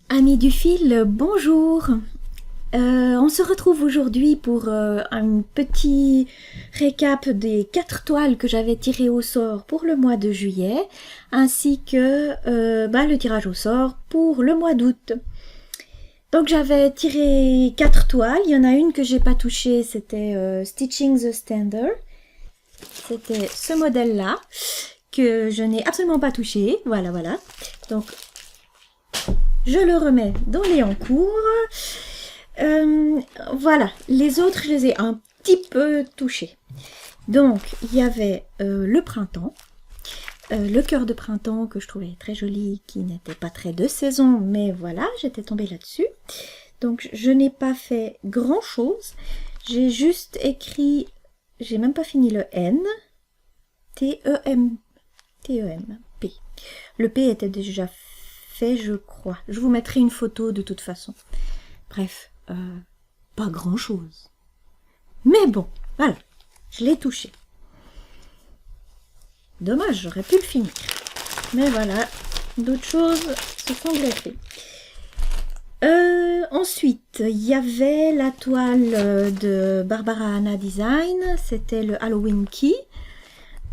Amis du fil, bonjour. On se retrouve aujourd'hui pour un petit récap des 4 toiles que j'avais tirées au sort pour le mois de juillet, ainsi que le tirage au sort pour le mois d'août. Donc j'avais tiré 4 toiles, il y en a une que j'ai pas touchée, c'était Stitching the Standard. C'était ce modèle-là, que je n'ai absolument pas touché, voilà. Donc je le remets dans les encours. Voilà, les autres, je les ai un petit peu touchés. Donc, il y avait le printemps, le cœur de printemps que je trouvais très joli, qui n'était pas très de saison, mais voilà, j'étais tombée là-dessus. Donc, je n'ai pas fait grand-chose. J'ai juste écrit, j'ai même pas fini le N, T-E-M, T-E-M, P. Le P était déjà fait, je crois. Je vous mettrai une photo de toute façon. Bref, pas grand chose. Mais bon, voilà, je l'ai touché. Dommage, j'aurais pu le finir. Mais voilà, d'autres choses se sont greffées. Ensuite, il y avait la toile de Barbara Anna Design, c'était le Halloween Key.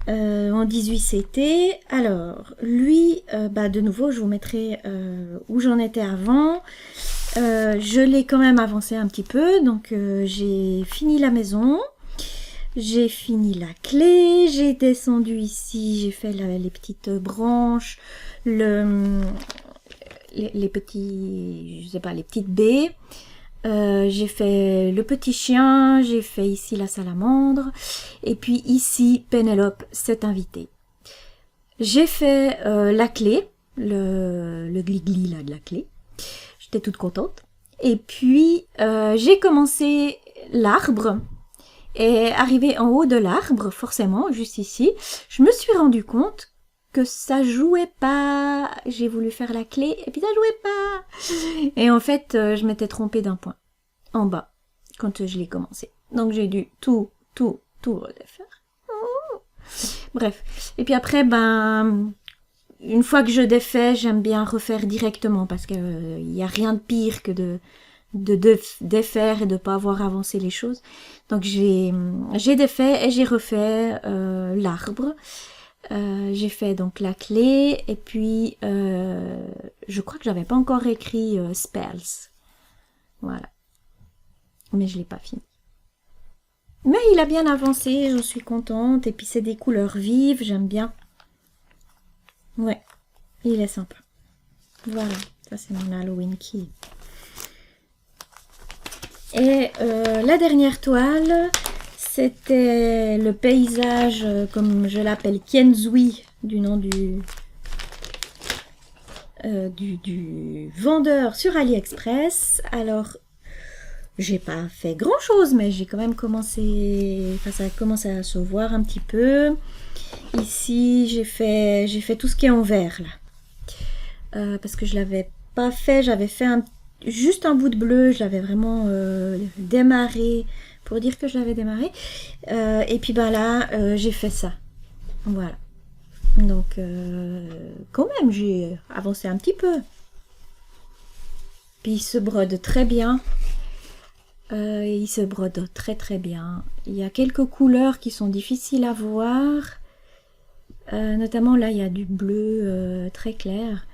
En 18CT. Alors, lui, de nouveau, je vous mettrai où j'en étais avant. Je l'ai quand même avancé un petit peu, donc j'ai fini la maison, j'ai fini la clé, j'ai descendu ici, j'ai fait les petites branches, les petits, je sais pas, les petites baies. J'ai fait le petit chien, j'ai fait ici la salamandre, et puis ici Pénélope s'est invitée. J'ai fait la clé, le glis-glis là de la clé. J'étais toute contente. Et puis j'ai commencé l'arbre. Et arrivé en haut de l'arbre, forcément, juste ici, je me suis rendu compte que ça jouait pas. J'ai voulu faire la clé et puis ça jouait pas. Et en fait, je m'étais trompée d'un point en bas quand je l'ai commencé. Donc j'ai dû tout refaire. Oh. Bref. Et puis après, une fois que je défais, j'aime bien refaire directement parce que y a rien de pire que de défaire et de pas avoir avancé les choses. Donc j'ai défait et j'ai refait l'arbre. J'ai fait donc la clé et puis je crois que j'avais pas encore écrit spells. Voilà. Mais je l'ai pas fini. Mais il a bien avancé, j'en suis contente. Et puis c'est des couleurs vives, j'aime bien. Ouais, il est sympa. Voilà, ça c'est mon Halloween Key. Et la dernière toile, c'était le paysage, comme je l'appelle, Kienzui, du nom du vendeur sur AliExpress. Alors, j'ai pas fait grand chose, mais j'ai quand même commencé, ça a commencé à se voir un petit peu. Ici, j'ai fait tout ce qui est en vert là, parce que je l'avais pas fait, j'avais fait juste un bout de bleu, je l'avais vraiment démarré pour dire que je l'avais démarré. Et puis là, j'ai fait ça. Voilà. Donc, quand même, j'ai avancé un petit peu. Puis il se brode très bien. Il se brode très bien. Il y a quelques couleurs qui sont difficiles à voir. Notamment là, il y a du bleu très clair.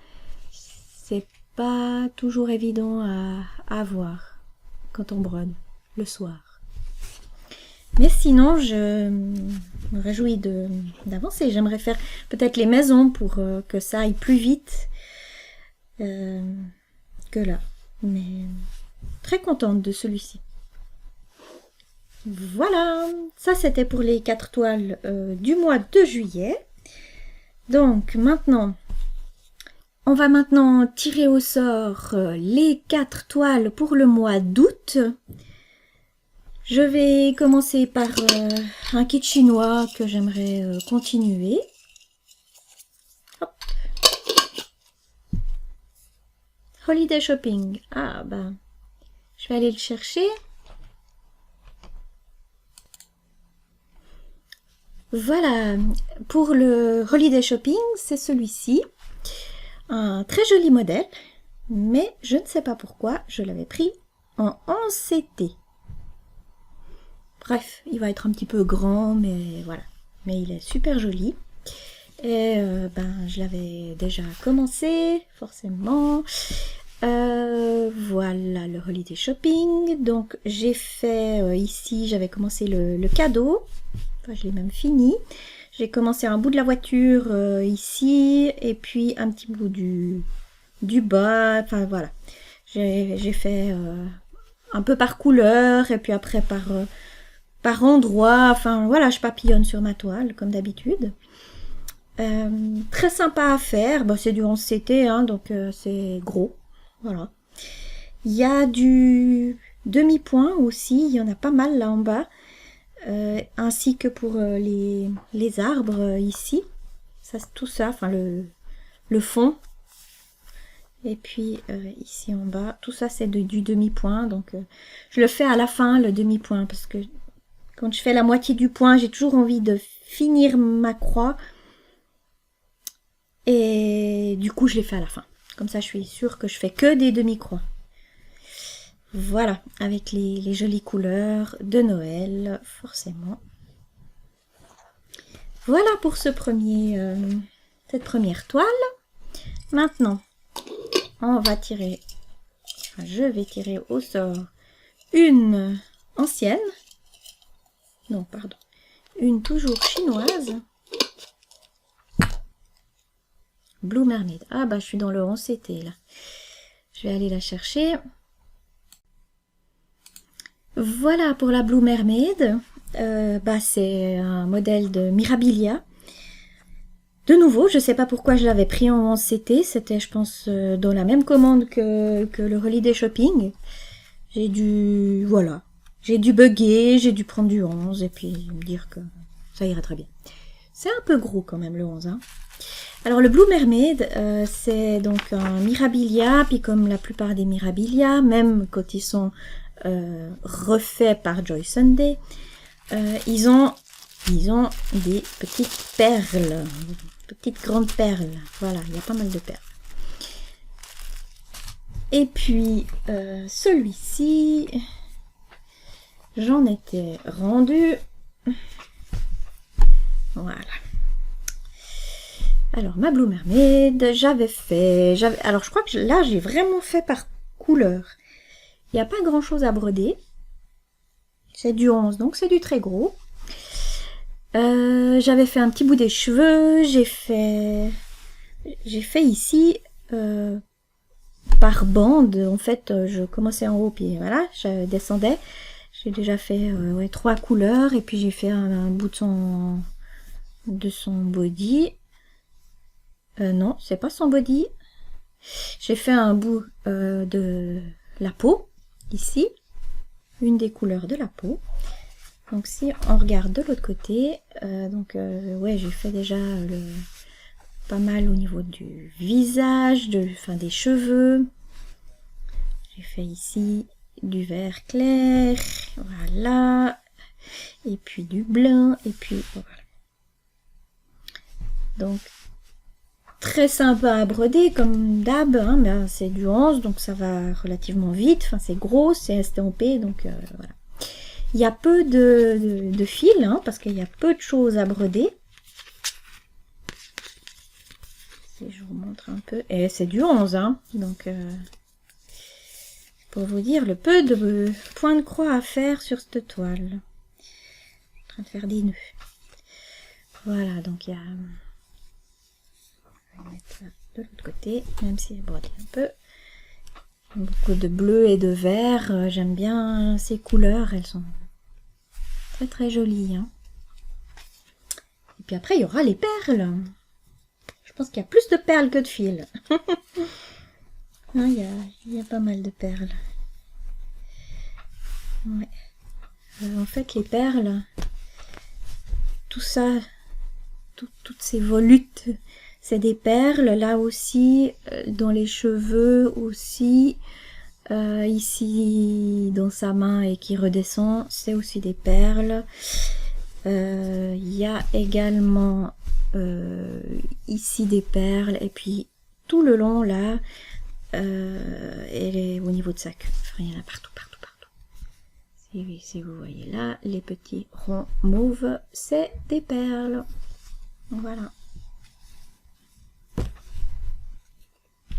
C'est pas toujours évident à voir quand on brode le soir. Mais sinon, je me réjouis d'avancer. J'aimerais faire peut-être les maisons pour que ça aille plus vite que là. Mais très contente de celui-ci. Voilà, ça c'était pour les 4 toiles du mois de juillet. Donc maintenant, on va maintenant tirer au sort les 4 toiles pour le mois d'août. Je vais commencer par un kit chinois que j'aimerais continuer. Hop. Holiday Shopping. Ah je vais aller le chercher. Voilà, pour le Holiday Shopping, c'est celui-ci. Un très joli modèle. mais je ne sais pas pourquoi je l'avais pris en 11CT. Bref, il va être un petit peu grand, mais voilà. Mais il est super joli. Et je l'avais déjà commencé, forcément. Voilà le holiday shopping. Donc j'ai fait ici, j'avais commencé le cadeau. Enfin, je l'ai même fini. J'ai commencé un bout de la voiture ici, et puis un petit bout du bas. Enfin voilà. J'ai fait un peu par couleur, et puis après par endroit. Enfin voilà, je papillonne sur ma toile, comme d'habitude. Très sympa à faire. C'est du 11CT, hein, donc c'est gros. Voilà. Il y a du demi-point aussi. Il y en a pas mal là en bas. Ainsi que pour les arbres ici. Ça, tout ça, enfin le fond. Et puis ici en bas, tout ça c'est du demi-point. Donc je le fais à la fin, le demi-point, parce que quand je fais la moitié du point, j'ai toujours envie de finir ma croix. Et du coup, je l'ai fait à la fin. Comme ça, je suis sûre que je fais que des demi-croix. Voilà, avec les jolies couleurs de Noël, forcément. Voilà pour cette première toile. Maintenant, on va tirer, je vais tirer au sort une ancienne. Non, pardon. Une toujours chinoise. Blue Mermaid. Ah je suis dans le 11CT là. Je vais aller la chercher. Voilà pour la Blue Mermaid. C'est un modèle de Mirabilia. De nouveau, je ne sais pas pourquoi je l'avais pris en 11CT. C'était, je pense, dans la même commande que le Holiday Shopping. J'ai dû bugger, j'ai dû prendre du 11 et puis me dire que ça ira très bien. C'est un peu gros quand même le 11. Hein. Alors le Blue Mermaid, c'est donc un Mirabilia, puis comme la plupart des Mirabilia, même quand ils sont refaits par Joy Sunday, ils ont des petites perles, petites grandes perles. Voilà, il y a pas mal de perles. Et puis celui-ci, j'en étais rendue. Voilà. Alors, ma Blue Mermaid, alors, je crois que là, j'ai vraiment fait par couleur. Il n'y a pas grand-chose à broder. C'est du 11, donc c'est du très gros. J'avais fait un petit bout des cheveux. J'ai fait ici, par bande. En fait, je commençais en haut, puis voilà, je descendais. J'ai déjà fait 3 couleurs. Et puis, j'ai fait un bout de son body. Non, c'est pas son body. J'ai fait un bout de la peau, ici. Une des couleurs de la peau. Donc si on regarde de l'autre côté, j'ai fait déjà pas mal au niveau du visage, des cheveux. J'ai fait ici du vert clair, voilà. Et puis du blanc, et puis voilà. Donc très sympa à broder comme d'hab, hein, mais c'est du 11 donc ça va relativement vite, enfin c'est gros, c'est estampé, donc voilà. Il y a peu de fil, hein, parce qu'il y a peu de choses à broder. Si je vous montre un peu, et c'est du 11, hein, donc pour vous dire le peu de points de croix à faire sur cette toile. Je suis en train de faire des nœuds. Voilà, donc il y a... Je vais mettre ça de l'autre côté, même si elle brode un peu. Beaucoup de bleu et de vert. J'aime bien ces couleurs, elles sont très très jolies. Hein. Et puis après, il y aura les perles. Je pense qu'il y a plus de perles que de fils. Il y a pas mal de perles. Ouais. En fait, les perles, tout ça, toutes ces volutes, c'est des perles. Là aussi, dans les cheveux aussi, ici dans sa main et qui redescend, c'est aussi des perles. Il y a également ici des perles, et puis tout le long là, et au niveau de sa queue. Enfin, il y en a partout, partout, partout. Si vous voyez là, les petits ronds mauves, c'est des perles. Voilà.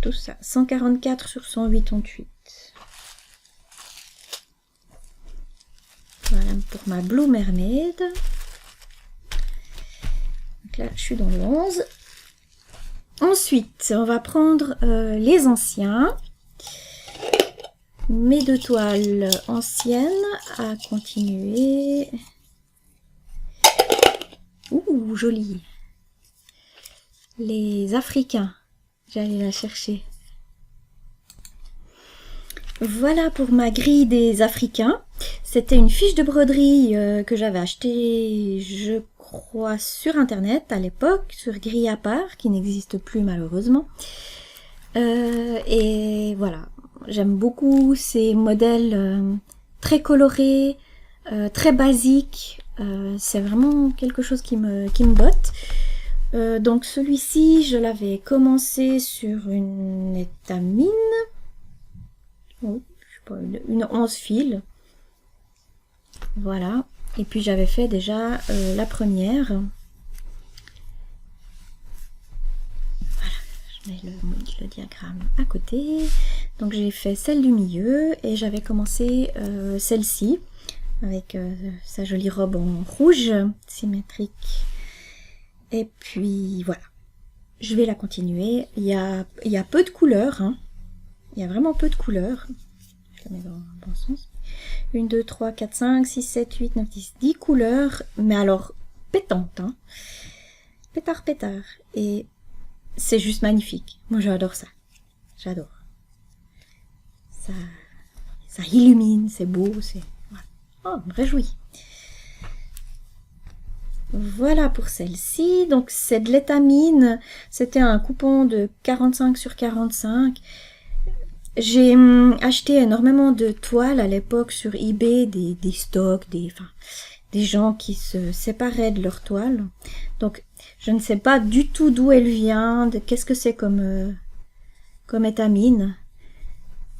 Tout ça, 144 sur 188. Voilà pour ma Blue Mermaid. Donc là, je suis dans le 11. Ensuite, on va prendre les anciens. Mes 2 toiles anciennes à continuer. Ouh, joli. Les Africains. J'allais la chercher. Voilà pour ma grille des Africains. C'était une fiche de broderie que j'avais achetée, je crois, sur internet à l'époque, sur Grille à part, qui n'existe plus malheureusement. Et voilà, j'aime beaucoup ces modèles très colorés, très basiques. C'est vraiment quelque chose qui me botte. Donc celui-ci, je l'avais commencé sur une étamine. Oh, je sais pas, une 11 fils. Voilà. Et puis j'avais fait déjà la première. Voilà. Je mets le diagramme à côté. Donc j'ai fait celle du milieu et j'avais commencé celle-ci avec sa jolie robe en rouge symétrique. Et puis voilà. Je vais la continuer. Il y a peu de couleurs. Hein. Il y a vraiment peu de couleurs. Je la mets dans le bon sens. 1, 2, 3, 4, 5, 6, 7, 8, 9, 10. 10 couleurs. Mais alors, pétantes. Hein. Pétard, pétard. Et c'est juste magnifique. Moi, j'adore ça. J'adore. Ça illumine. C'est beau. Voilà. Oh, me réjouis. Voilà pour celle-ci. Donc, c'est de l'étamine. C'était un coupon de 45 sur 45. J'ai acheté énormément de toiles à l'époque sur eBay, des stocks, des gens qui se séparaient de leurs toiles. Donc, je ne sais pas du tout d'où elle vient, qu'est-ce que c'est comme étamine.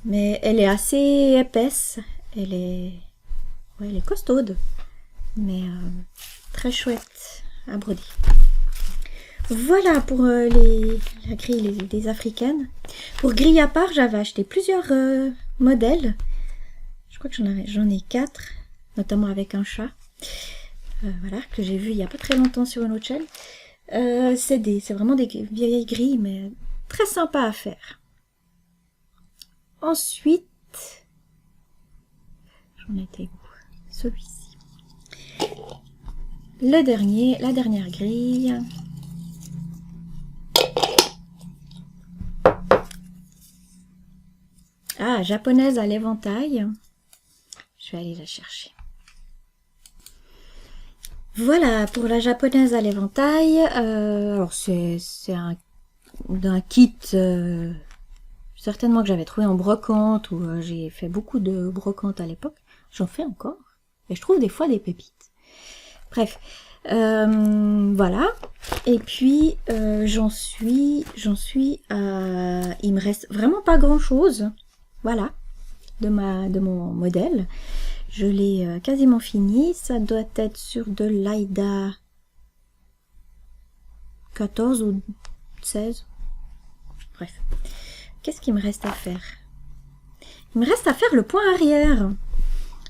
Mais elle est assez épaisse. Elle est costaude. Mais très chouette à broder. Voilà pour la grille des africaines. Pour grille à part, j'avais acheté plusieurs modèles. Je crois que j'en ai 4, notamment avec un chat. Voilà, que j'ai vu il y a pas très longtemps sur une autre chaîne. C'est vraiment des vieilles grilles, mais très sympa à faire. Ensuite, j'en étais où? Celui-ci. La dernière grille. Ah, japonaise à l'éventail. Je vais aller la chercher. Voilà pour la japonaise à l'éventail. Alors c'est d'un kit certainement que j'avais trouvé en brocante ou j'ai fait beaucoup de brocante à l'époque. J'en fais encore et je trouve des fois des pépites. Bref, voilà. Et puis j'en suis à... Il me reste vraiment pas grand chose. Voilà, de mon modèle. Je l'ai quasiment fini. Ça doit être sur de l'Aïda 14 ou 16. Bref. Qu'est-ce qu'il me reste à faire? Il me reste à faire le point arrière.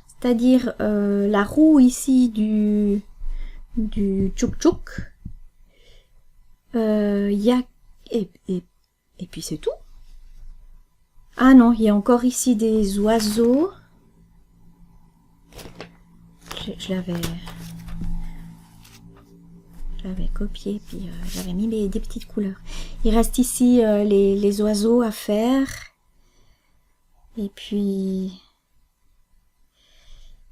C'est-à-dire la roue ici du tchouk-tchouk. Il y a... Et puis c'est tout. Ah non, il y a encore ici des oiseaux. Je l'avais copié, puis j'avais mis des petites couleurs. Il reste ici les oiseaux à faire. Et puis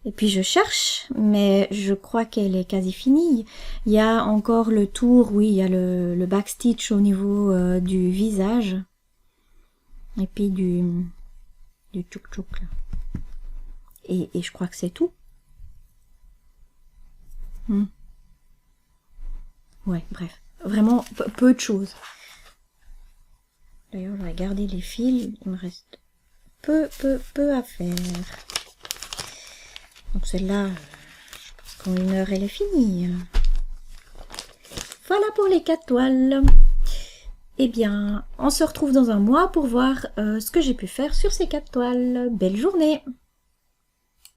je cherche, mais je crois qu'elle est quasi finie. Il y a encore le tour, oui, il y a le backstitch au niveau du visage. Et puis du tchouk-tchouk là. Et je crois que c'est tout. Ouais, bref. Vraiment peu de choses. D'ailleurs, je vais garder les fils. Il me reste peu à faire. Donc celle-là, je pense qu'en 1 heure, elle est finie. Voilà pour les 4 toiles. Eh bien, on se retrouve dans un mois pour voir ce que j'ai pu faire sur ces 4 toiles. Belle journée!